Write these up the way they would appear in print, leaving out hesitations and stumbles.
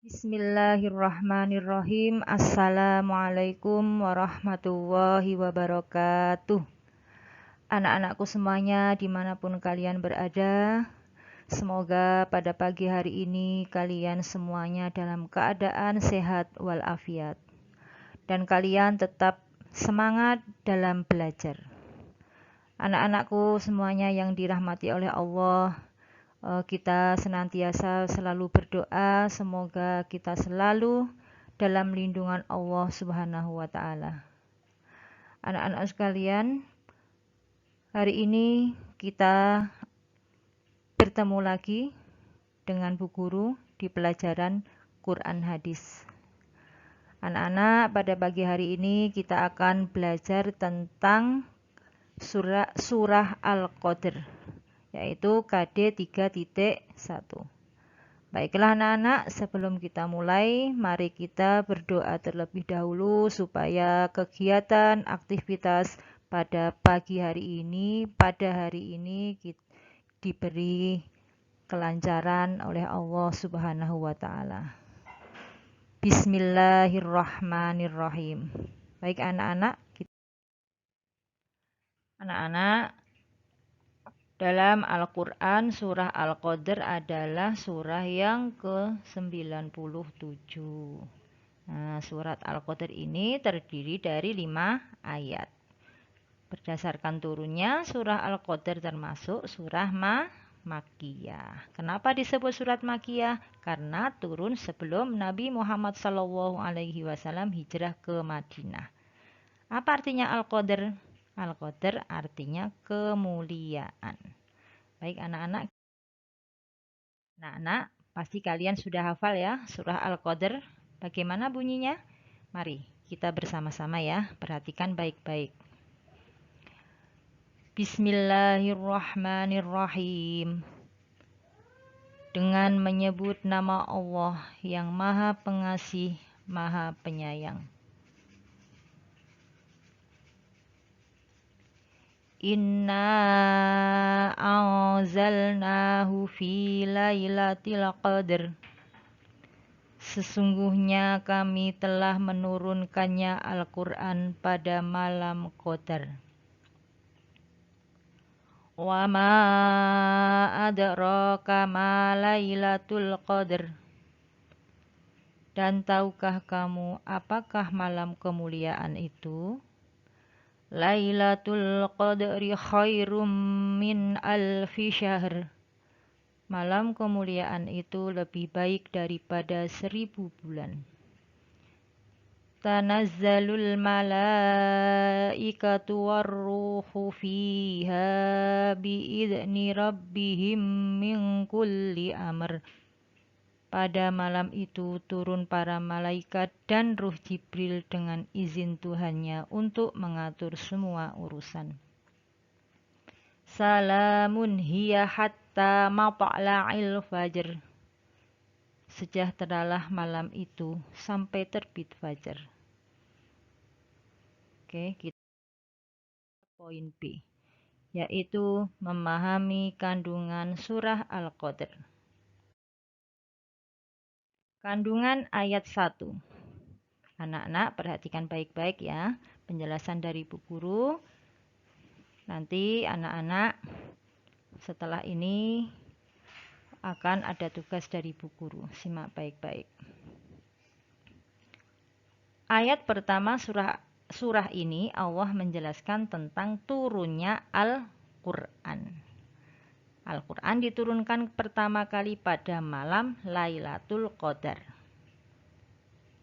Bismillahirrahmanirrahim. Assalamualaikum warahmatullahi wabarakatuh. Anak-anakku semuanya dimanapun kalian berada, semoga pada pagi hari ini kalian semuanya dalam keadaan sehat walafiat. Dan kalian tetap semangat dalam belajar. Anak-anakku semuanya yang dirahmati oleh Allah, kita senantiasa selalu berdoa semoga kita selalu dalam lindungan Allah Subhanahu wa taala. Anak-anak sekalian, hari ini kita bertemu lagi dengan Bu Guru di pelajaran Quran Hadis. Anak-anak, pada pagi hari ini kita akan belajar tentang surah Al-Qadr, yaitu KD 3.1. Baiklah anak-anak, sebelum kita mulai, mari kita berdoa terlebih dahulu supaya kegiatan aktivitas pada pagi hari ini, diberi kelancaran oleh Allah Subhanahu wa taala. Bismillahirrahmanirrahim. Baik anak-anak, dalam Al-Quran, surah Al-Qadr adalah surah yang ke-97. Nah, surat Al-Qadr ini terdiri dari 5 ayat. Berdasarkan turunnya, surah Al-Qadr termasuk surah Makkiyah. Kenapa disebut surat Makkiyah? Karena turun sebelum Nabi Muhammad SAW hijrah ke Madinah. Apa artinya Al-Qadr? Al-Qadr artinya kemuliaan. Baik anak-anak. Anak-anak, pasti kalian sudah hafal ya surah Al-Qadr. Bagaimana bunyinya? Mari kita bersama-sama ya, perhatikan baik-baik. Bismillahirrahmanirrahim. Dengan menyebut nama Allah yang Maha Pengasih, Maha Penyayang. Inna anzalnahu fi lailatul qadr. Sesungguhnya kami telah menurunkannya Al-Quran pada malam Qadar. Wa ma adraka ma lailatul qadr. Dan tahukah kamu apakah malam kemuliaan itu? Lailatul qadri khairum min alfi syahr. Malam kemuliaan itu lebih baik daripada 1000 bulan. Tanazzalul malaikatu warruhu fiha biidzni rabbihim min kulli amr. Pada malam itu turun para malaikat dan ruh Jibril dengan izin Tuhannya untuk mengatur semua urusan. Salamun hiya hatta matla'il fajr. Sejahteralah malam itu sampai terbit fajar. Oke, kita poin B, yaitu memahami kandungan surah Al-Qadr. Kandungan ayat 1. Anak-anak perhatikan baik-baik ya penjelasan dari Bu Guru. Nanti anak-anak setelah ini akan ada tugas dari Bu Guru. Simak baik-baik. Ayat pertama surah ini Allah menjelaskan tentang turunnya Al-Quran. Al-Quran diturunkan pertama kali pada malam Lailatul Qadar.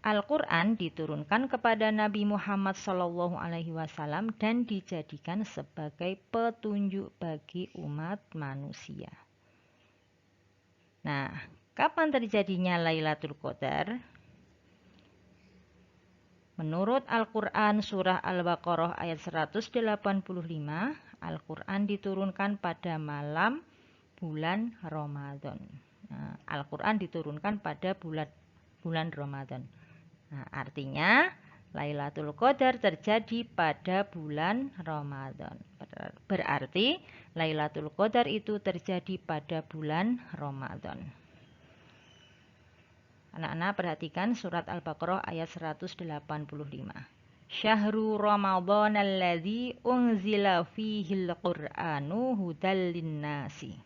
Al-Quran diturunkan kepada Nabi Muhammad SAW dan dijadikan sebagai petunjuk bagi umat manusia. Nah, kapan terjadinya Lailatul Qadar? Menurut Al-Quran surah Al-Baqarah ayat 185, Al-Quran diturunkan pada malam bulan Ramadan. Nah, Al-Quran diturunkan pada bulan Ramadan. Nah, artinya Lailatul Qadar terjadi pada bulan Ramadan. Berarti Lailatul Qadar itu terjadi pada bulan Ramadan. Anak-anak perhatikan surat Al-Baqarah ayat 185. Syahrul Ramadhan alladzi unzila fihil Qur'anu hudal linnasi.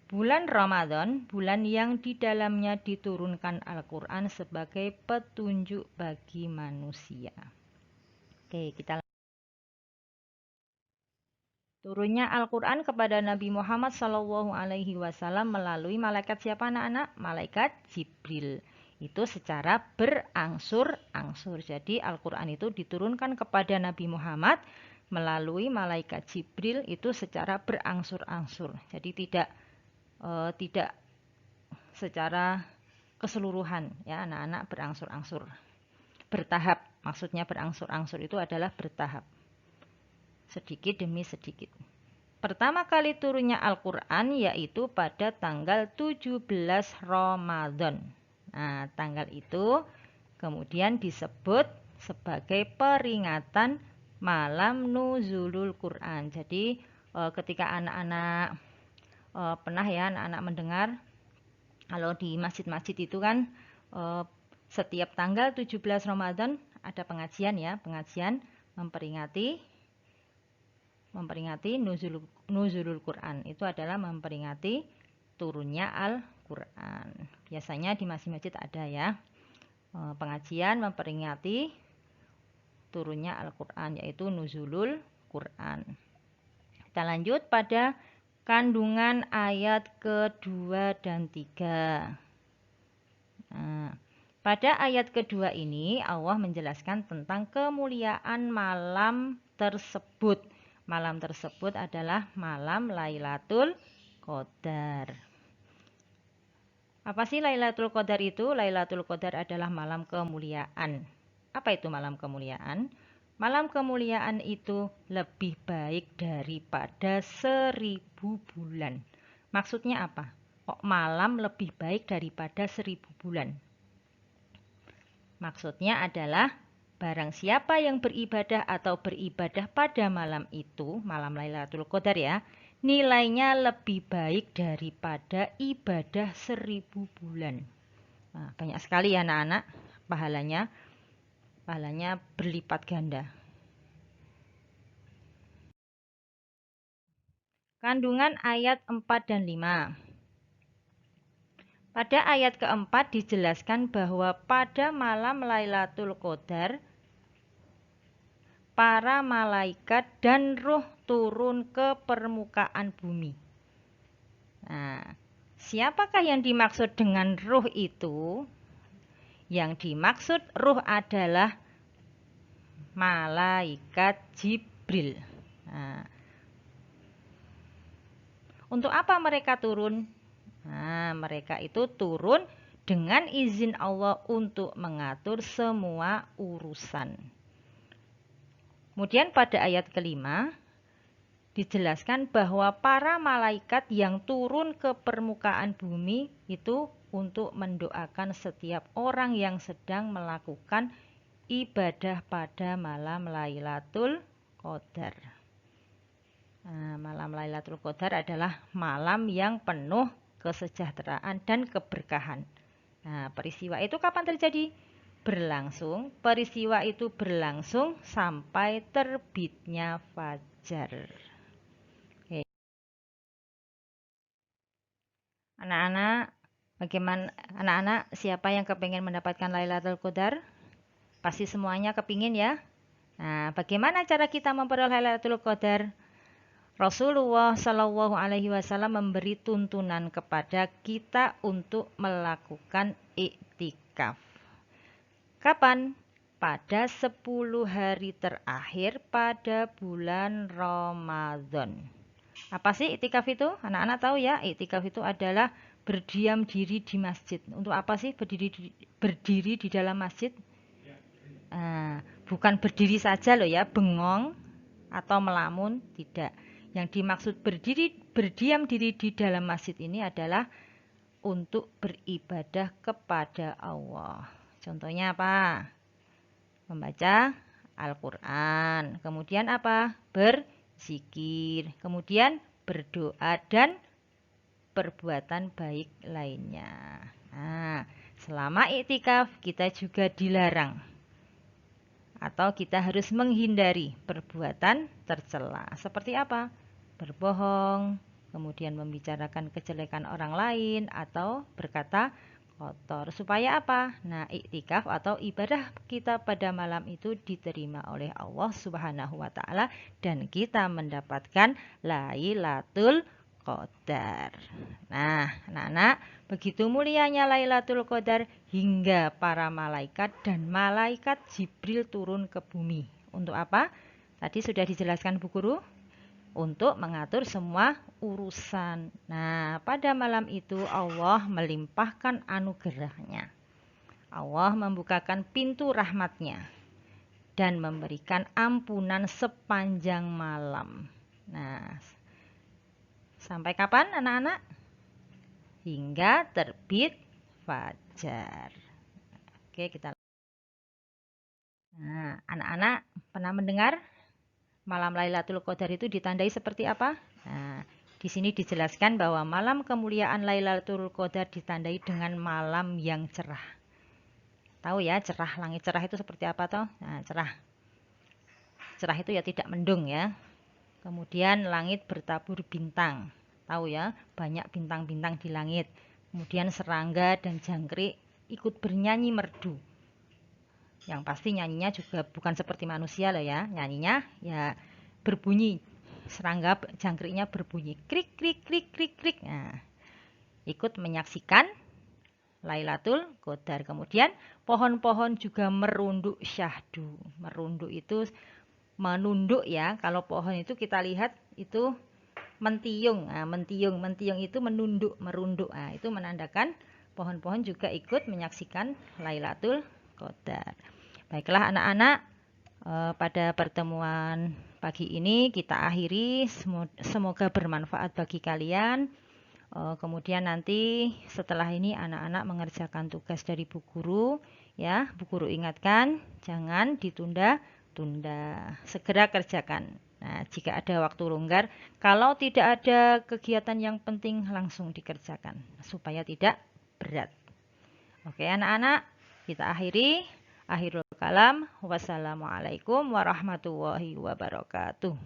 Bulan Ramadan, bulan yang di dalamnya diturunkan Al-Quran sebagai petunjuk bagi manusia. Oke, kita turunnya Al-Quran kepada Nabi Muhammad SAW melalui malaikat siapa anak-anak? Malaikat Jibril. Itu secara berangsur-angsur. Jadi Al-Quran itu diturunkan kepada Nabi Muhammad melalui malaikat Jibril itu secara berangsur-angsur. Jadi tidak secara keseluruhan ya anak-anak, berangsur-angsur. Bertahap, maksudnya berangsur-angsur itu adalah bertahap. Sedikit demi sedikit. Pertama kali turunnya Al-Quran yaitu pada tanggal 17 Ramadan. Nah, tanggal itu kemudian disebut sebagai peringatan malam nuzulul Quran. Jadi ketika anak-anak pernah ya anak-anak mendengar kalau di masjid-masjid itu kan setiap tanggal 17 Ramadan ada pengajian ya, pengajian memperingati nuzulul Quran. Itu adalah memperingati turunnya Al-Quran. Biasanya di masjid-masjid ada ya pengajian memperingati turunnya Al-Quran, yaitu nuzulul Quran. Kita lanjut pada kandungan ayat kedua dan tiga. Nah, pada ayat kedua ini Allah menjelaskan tentang kemuliaan malam tersebut. Malam tersebut adalah malam Lailatul Qadar. Apa sih Lailatul Qadar itu? Lailatul Qadar adalah malam kemuliaan. Apa itu malam kemuliaan? Malam kemuliaan itu lebih baik daripada 1000 bulan. Maksudnya apa? Kok malam lebih baik daripada 1000 bulan? Maksudnya adalah barang siapa yang beribadah atau beribadah pada malam itu, malam Lailatul Qadar ya, nilainya lebih baik daripada ibadah 1000 bulan. Nah, banyak sekali ya anak-anak, pahalanya berlipat ganda. Kandungan ayat 4 dan 5. Pada ayat keempat dijelaskan bahwa pada malam Lailatul Qadar para malaikat dan ruh turun ke permukaan bumi. Nah, siapakah yang dimaksud dengan ruh itu? Yang dimaksud ruh adalah malaikat Jibril. Nah, untuk apa mereka turun? Nah, mereka itu turun dengan izin Allah untuk mengatur semua urusan. Kemudian pada ayat kelima dijelaskan bahwa para malaikat yang turun ke permukaan bumi itu untuk mendoakan setiap orang yang sedang melakukan ibadah pada malam Lailatul Qadar. Nah, malam Lailatul Qadar adalah malam yang penuh kesejahteraan dan keberkahan. Nah, peristiwa itu kapan terjadi? Peristiwa itu berlangsung sampai terbitnya fajar. Oke. Anak-anak, bagaimana anak-anak siapa yang kepingin mendapatkan Lailatul Qadar? Pasti semuanya kepingin ya. Nah, bagaimana cara kita memperoleh Lailatul Qadar? Rasulullah Shallallahu Alaihi Wasallam memberi tuntunan kepada kita untuk melakukan iktikaf. Kapan? Pada 10 hari terakhir pada bulan Ramadan. Apa sih iktikaf itu? Anak-anak tahu ya, iktikaf itu adalah berdiam diri di masjid. Untuk apa sih berdiri di dalam masjid? Bukan berdiri saja loh ya, bengong atau melamun, tidak. Yang dimaksud berdiam diri di dalam masjid ini adalah untuk beribadah kepada Allah. Contohnya apa? Membaca Al-Quran. Kemudian apa? Berzikir. Kemudian berdoa dan perbuatan baik lainnya. Nah, selama iktikaf kita juga dilarang atau kita harus menghindari perbuatan tercela. Seperti apa? Berbohong, kemudian membicarakan kejelekan orang lain atau berkata kotor. Supaya apa? Nah, iktikaf atau ibadah kita pada malam itu diterima oleh Allah Subhanahu wa taala dan kita mendapatkan Lailatul Qadar. Nah, anak-anak, begitu mulianya Lailatul Qadar hingga para malaikat dan malaikat Jibril turun ke bumi. Untuk apa? Tadi sudah dijelaskan Bu Guru, untuk mengatur semua urusan. Nah, pada malam itu Allah melimpahkan anugerahnya. Allah membukakan pintu rahmatnya dan memberikan ampunan sepanjang malam. Nah, sampai kapan anak-anak? Hingga terbit fajar. Oke, kita. Nah, anak-anak pernah mendengar malam Lailatul Qadar itu ditandai seperti apa? Nah, di sini dijelaskan bahwa malam kemuliaan Lailatul Qadar ditandai dengan malam yang cerah. Tahu ya, cerah, langit cerah itu seperti apa toh? Nah, cerah. Cerah itu ya tidak mendung ya. Kemudian langit bertabur bintang. Tahu ya, banyak bintang-bintang di langit. Kemudian serangga dan jangkrik ikut bernyanyi merdu. Yang pasti nyanyinya juga bukan seperti manusia loh ya. Nyanyinya ya berbunyi. Serangga jangkriknya berbunyi krik krik krik krik krik. Nah, ikut menyaksikan Lailatul Qadar. Kemudian pohon-pohon juga merunduk syahdu. Merunduk itu menunduk ya. Kalau pohon itu kita lihat itu mentiung. Nah, mentiung itu menunduk, merunduk. Nah, itu menandakan pohon-pohon juga ikut menyaksikan Lailatul Qadar. Baiklah anak-anak, pada pertemuan pagi ini kita akhiri. Semoga bermanfaat bagi kalian. Kemudian nanti setelah ini anak-anak mengerjakan tugas dari Bu Guru ya. Bu Guru ingatkan jangan ditunda-tunda, segera kerjakan. Nah, jika ada waktu longgar, kalau tidak ada kegiatan yang penting langsung dikerjakan supaya tidak berat. Oke anak-anak, kita akhiri. Akhirul kalam. Wassalamualaikum warahmatullahi wabarakatuh.